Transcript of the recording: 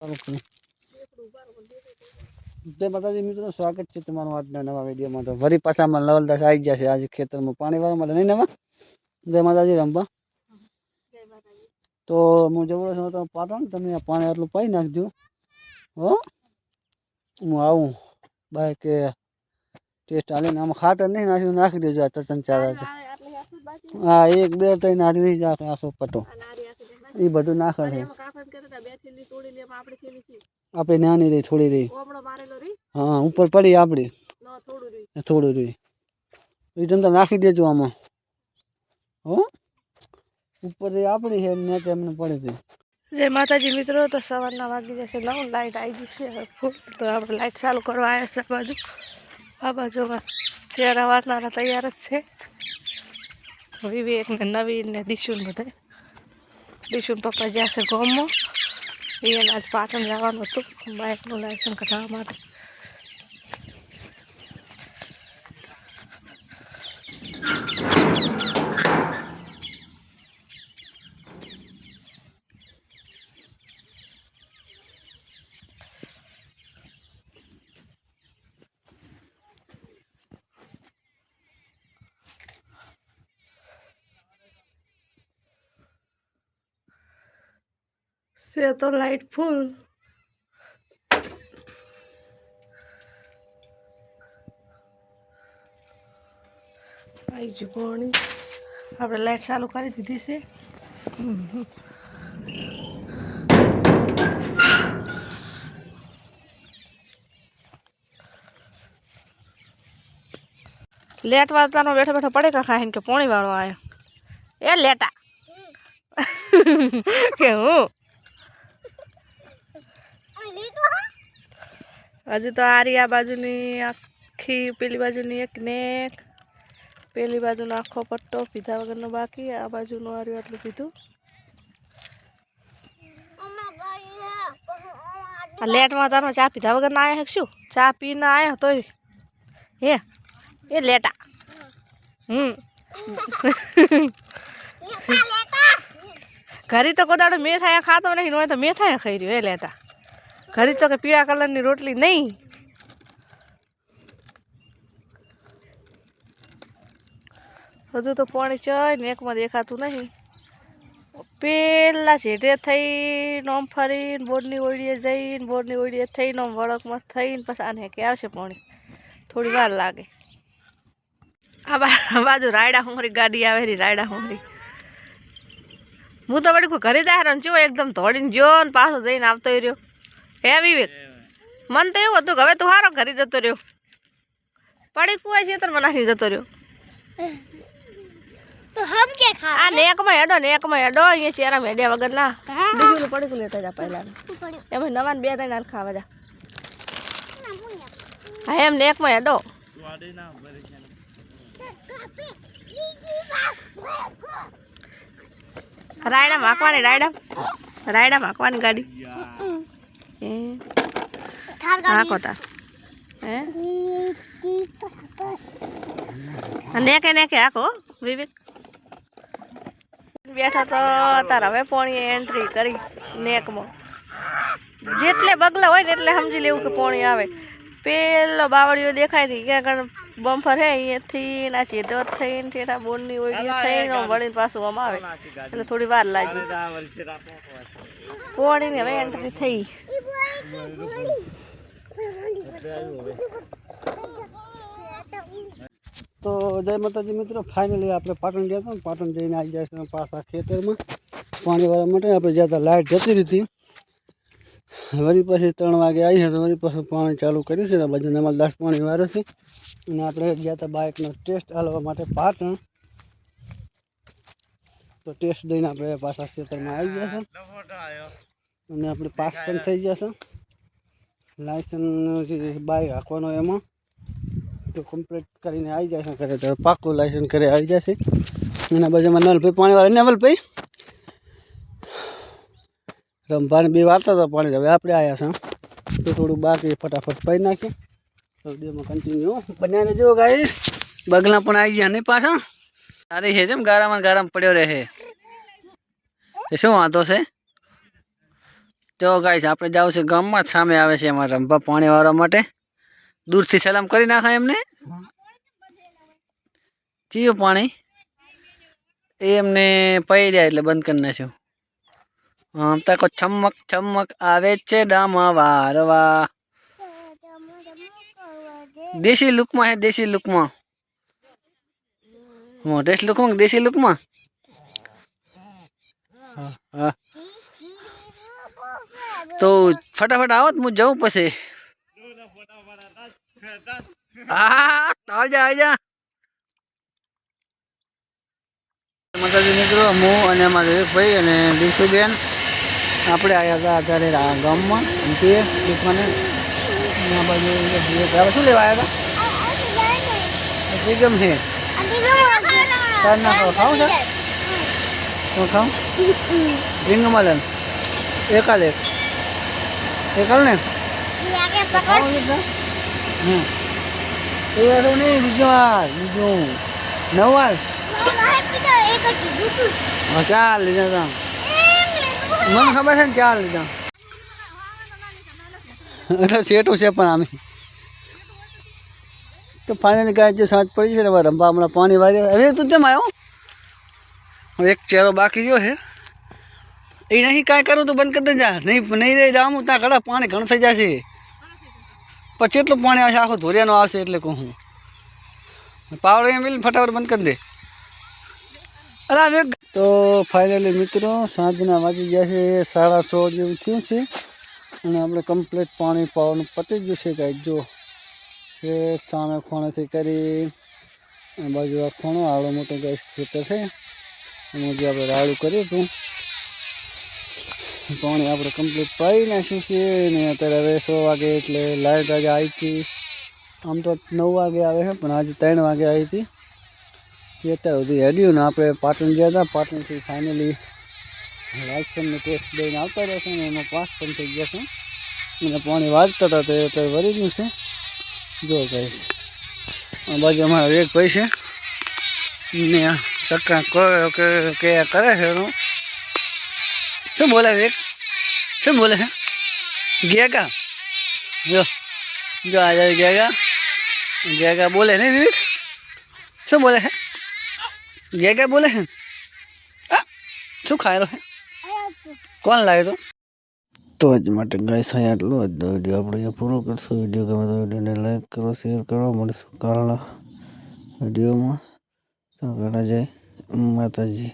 जय माताजी मित्रों, स्वागत है तुम्हारा આજના નવા વિડીયોમાં। તો વરી પાછામાં લવલદાસ આવી ગયા છે આજે ખેતરમાં પાણી વાળવા માટે, નહીં નવા? જય માતાજી રંભા। તો હું જવડો છું તો પાટણ, તમે આ પાણી આટલું પાઈ નાખજો હો। હું આવું બાઈક ટેસ્ટ હાલીને આમાં ખાતર નહીં નાખ્યું, નાખી દેજો આ તચન ચાર। હા, એક બે ત્રણ નાખી જ આખો પટો એ બધું નાખે છે। આપણે નાની રહી થોડી રહી, હા ઉપર પડી આપડી થોડું રહી એ તમે નાખી દેજો આમાં હો। ઉપર આપડી છે ને એમને પડી હતી। जय माताजी मित्रों, तो सवारना वागी जैसे 9 लाइट आई जैसे फूल, तो आप लाइट चालू करवा आया है। बाजू आ बाजू में चेहरा वारना तैयार है। विवेक ने नवीन ने दिशुन बताए, दिशुन पप्पा जैसे गाँव में ये आज पाटन जवान तो बाइक नो लाइसेंस कटावा माटे। से तो लाइट फूल आई जी पानी આપણે લાઈટ ચાલુ કરી દીધી છે। लेट वातानो बैठा बैठा पड़े का खाइन के पानी वालो आयो ए लेटा के हूँ हजू तो आ रही आ बाजूनी आखी पेली बाजूनी एक नेक पेली बाजू आखो पट्टो पीधा वगर बाकी आ बाजू आ रही आटलू पीधु। लेट में तारो चा पीधा वगर ना आया शू चा पीने आया तो ये लेटा घरी तो कोदाड़ो मेथाया खातो नहीं नो तो मेथाया खाई रही है लेटा। घरी तो के पीड़ा कलर नी रोटली नहीं हजू तो पानी चाय नेक में देखातु नहीं। पेला छेटे थई नोम फरी बोर्डनी ओढ़िए जईन बोर्डनी ओढ़िए थई नोम वड़क में थईन पास आने के आवशे पानी थोड़ी वार लागे। आ बाजू रायडा हुमरी गाड़ी आवे री रायडा हुमरी हूँ तो बड़ी को घरे जाए रंचो एकदम दौड़ीने जो ने पाछो जईने आवतो रह्यो। हे विवेक मन तो एवुं हतुं के हवे तू हारो घरे जतो रह्यो पड़ी कुआ खेतरमां नाखी जतो रह्यो। तो हम क्या खा आ नेक में हेडो ये चेहरा में हेड्या वगर ना बीजू ने पड़ी को लेता जा पहला एम नवान बे त्रण हाल खावा जा। हाँ एम नेक में हेडो रायडा माकवानी रायडा माकवानी गाड़ी हाँ कोता नेके नेके आको विवेक बैठा तो तार हवे पानी एंट्री करी नेक में जेटले बगला होय ने एटले समजी लेवुं के पानी आवे। पेलो बावड़ियो देखाय थी क्या कण बम्फर है ये थी ना सीधो थई ठेठा बोर्डनी ओढ़ी थई नो वळीने पाछो आम आवे એટલે થોડી વાર લાગી પાણી ને હવે એન્ટ્રી થઈ। तो जय माताजी मित्रों, फाइनली આપણે પાટણ ગયા હતા, પાટણ જઈને આવી જાય છે પાછા ખેતરમાં પાણી વાળવા માટે। આપણે જ્યાં લાઇટ જતી રહી હતી વળી પછી 3 વાગે આવી છે તો વળી પાછું પાણી ચાલુ કર્યું છે। બાજુ નમલ 10 પાણી વાળે છે અને આપણે ગયા હતા બાઇકનો ટેસ્ટ હાલવા માટે પાટણ। તો ટેસ્ટ દઈને આપણે પાછા ખેતરમાં આવી ગયા છે અને આપણે પાસ પણ થઈ ગયા છે। લાયસન્સ બાઇક હાંકવાનો એમાં तो कम्प्लीट કરીને આવી જાય છે ઘરે તો પાક્કું લાયસન્સ ઘરે આવી જશે। એના બાજુમાં નલભાઈ પાણીવાળા નવલભાઈ રંભાને બે વાળતા હતા પાણી, હવે આપણે આવ્યા છે તો થોડું બાકી ફટાફટ પાઈ નાખીએ તો દેમાં કન્ટિન્યુ બનાવીને જો ગાઈસ। બગલા પણ આવી ગયા નહીં પાછા સારી છે જેમ ગારામાં ગારામાં પડ્યો રહે એ શું વાંધો છે જો ગાઈસ આપણે જાવ છે ગામમાં જ સામે આવે છે અમારા રંભા પાણી વાળવા માટે દૂરથી સલામ કરી નાખાય એમને ચીયું પાણી એ એમને પડી જાય એટલે બંધ કરી નાખ્યું આમ તાકો છમક છમક આવે છે ડામા વારવા દેશી લુકમાં હે દેશી લુકમાં દેશી લુકમાં દેશી લુકમાં હા તો ફટાફટ આવો હું જાઉં પછી હા આવજા આવજા માતાજી મિત્રો હું અને અમારો એક ભાઈ અને દીશુબેન આપણે આવ્યા હતા અત્યારે ગામમાં તે દુકાને આ બાજુ શું લેવા આવ્યા હતા ગમ છે તાર નાખો ખાવું છે શું ખાવું રીંગમાં લન એકાલ ને ખાવું છે એ નહીં બીજું નવવાલ હા ચાર લીધા હતા મને ખબર છે ને ચાર લીધા એટલે સેટું છે પણ આમે તો ફાઇનલી ગાય જે સાંજ પડી છે ને રંભા હમણાં પાણી વાગે હવે તું કેમ આવ્યો એક ચહેરો બાકી રહ્યો છે એ નહીં કાંઈ કરું તો બંધ કરી દેજા નહીં રહી જાઉં ત્યાં કડા પાણી ઘણું થઈ જશે પછી એટલું પાણી આવશે આખો ધોરિયાનો આવશે એટલે કહું હું પાવડો એમ મિલ ફટાફટ બંધ કરી દે અરે તો ફાઇનલી મિત્રો સાંજના વાગી ગયા છે 6:30 જેવું થયું છે અને આપણે કમ્પ્લીટ પાણી પાવાનું પતી ગયું છે કાંઈ જો એ સામે ખૂણેથી કરી બાજુ આ ખૂણો આવડો મોટો ગેસ ખેતર છે એમાં જે આપણે રાડું કર્યું હતું પાણી આપણે કમ્પ્લીટ પાઈ નાખ્યું છે ને અત્યારે હવે 6 વાગે એટલે લાઇટ આજે આવી હતી આમ તો 9 વાગે આવે છે પણ આજે 3 વાગે આવી હતી એ અત્યારે સુધી હેડ્યું ને આપણે પાટણ ગયા હતા પાટણથી ફાઇનલી લાઇસન્સનો ટેસ્ટ દઈને આવતા રહેશે ને એમાં 5 પણ થઈ ગયા છે અને પાણી વાંચતા હતા તે અત્યારે વરી ગયું છે જો કહીશ બાજુ અમારા એક ભાઈ છે ને ચક્કા કે કરે છે એનું શું બોલે છે શું બોલે છે ગેગા જો જો આ જાય ગેગા બોલે ને વિવેક શું બોલે છે ગેગા બોલે છે શું ખાયેલો છે કોણ લાવ્યો તો આજ માટે ગાઈસ અહીંયા આટલો જ વિડીયો આપણે અહીંયા પૂરો કરશું વિડીયો ગમે તો વિડીયોને લાઈક કરો શેર કરો મળીશું કાલના વિડીયોમાં તો ઘણા જય માતાજી